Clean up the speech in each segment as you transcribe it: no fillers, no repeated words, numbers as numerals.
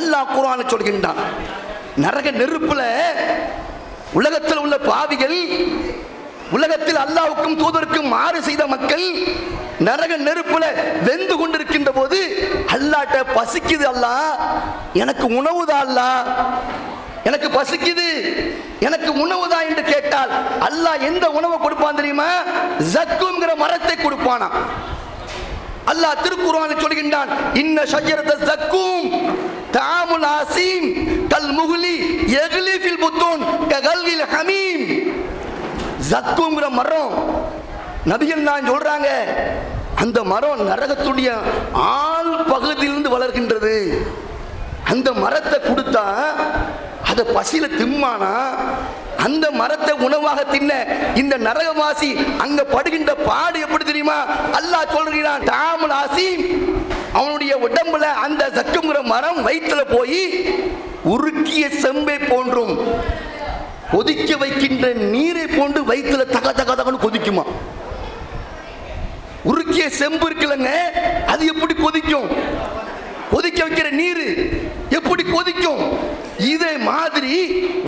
அல்லாஹ் குர்ஆனில் சொல்கின்றான். நரக நெருப்புல உலகத்தில் உள்ள பாவிகள், உலகத்தில் அல்லாஹ்வுக்கும் தூதருக்கும் மாறு செய்த மக்கள் நரக நெருப்புல வெந்து கொண்டிருக்கின்ற போது அல்லாஹ்ட்ட பசிக்குது, அல்லாஹ் எனக்கு உணவுதான், அல்லாஹ் எனக்கு பசிக்குது, எனக்கு உணவுதான் என்று கேட்டால் அல்லாஹ் எந்த உணவை கொடுப்பான் தெரியுமா? ஜக்கூம்ங்கிற மரத்தை கொடுப்பானா. அல்லாஹ் திருக்குர்ஆனில் சொல்கின்றான், இன்ன ஷஜரத ஜக்கூம் தஆமுல் ஆசீம் கல் முஹ்லி யக்லி ஃபில் புத்தூன் ககல்வில் ஹமீம். ஜக்கூம்ங்கிற மரம் நபிகள் நான் சொல்றாங்க, அந்த மரம் நரகத்துடைய ஆள் பகுதியிலிருந்து வளர்கின்றது. அந்த மரத்தை கொடுத்தா அதை பசியில திம்மானா, அந்த மரத்தை உணவாக தின்ன இந்த நரகவாசி அங்க படுகின்ற பாடு எப்படி தெரியுமா? அல்லாஹ் சொல்கிறான், தாமுல் ஆசீம், அவனுடைய உடம்புல அந்த ஜக்குங்கிற மரம் வயிற்றுல போய் உருக்கிய செம்பை போன்றும் கொதிக்க வைக்கின்ற நீரை போன்று வயிற்றுல தக தக தகன்னு கொதிக்குமா. உருக்கிய செம்பு இருக்குல்லங்க, அது எப்படி கொதிக்கும்? கொதிக்க வைக்கிற நீர் எப்படி கொதிக்கும்? இதே மாதிரி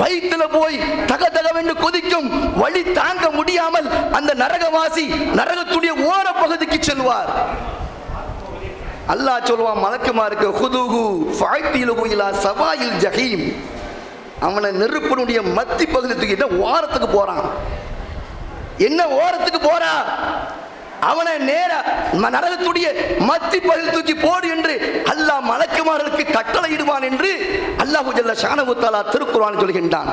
வயிற்றுல போய் தக தகவென்று கொதிக்கும். வழி தாங்க முடியாமல் அந்த நரகவாசி நரகத்துடைய ஓர பகுதிக்கு செல்வார். அல்லாஹ் சொல்வான் மலக்குமாருக்கு, ஹுதுஹு ஃபஅத்திலுஹு இலா சவாயில் ஜஹீம். அவனை நெருப்பினுடைய மத்தி பகுதிக்கு என்ன ஓரத்துக்கு போறான். என்ன ஓரத்துக்கு போறா? அவனை நேர நரகத்துடைய மத்தி பகுதி தூக்கி போடு என்று அல்லாஹ் மலக்குமார்களுக்கு கட்டளையிடுவான் என்று அல்லாஹ் ஜல்ல ஷானஹு தஆலா திருக்குர்ஆனில் சொல்கின்றான்.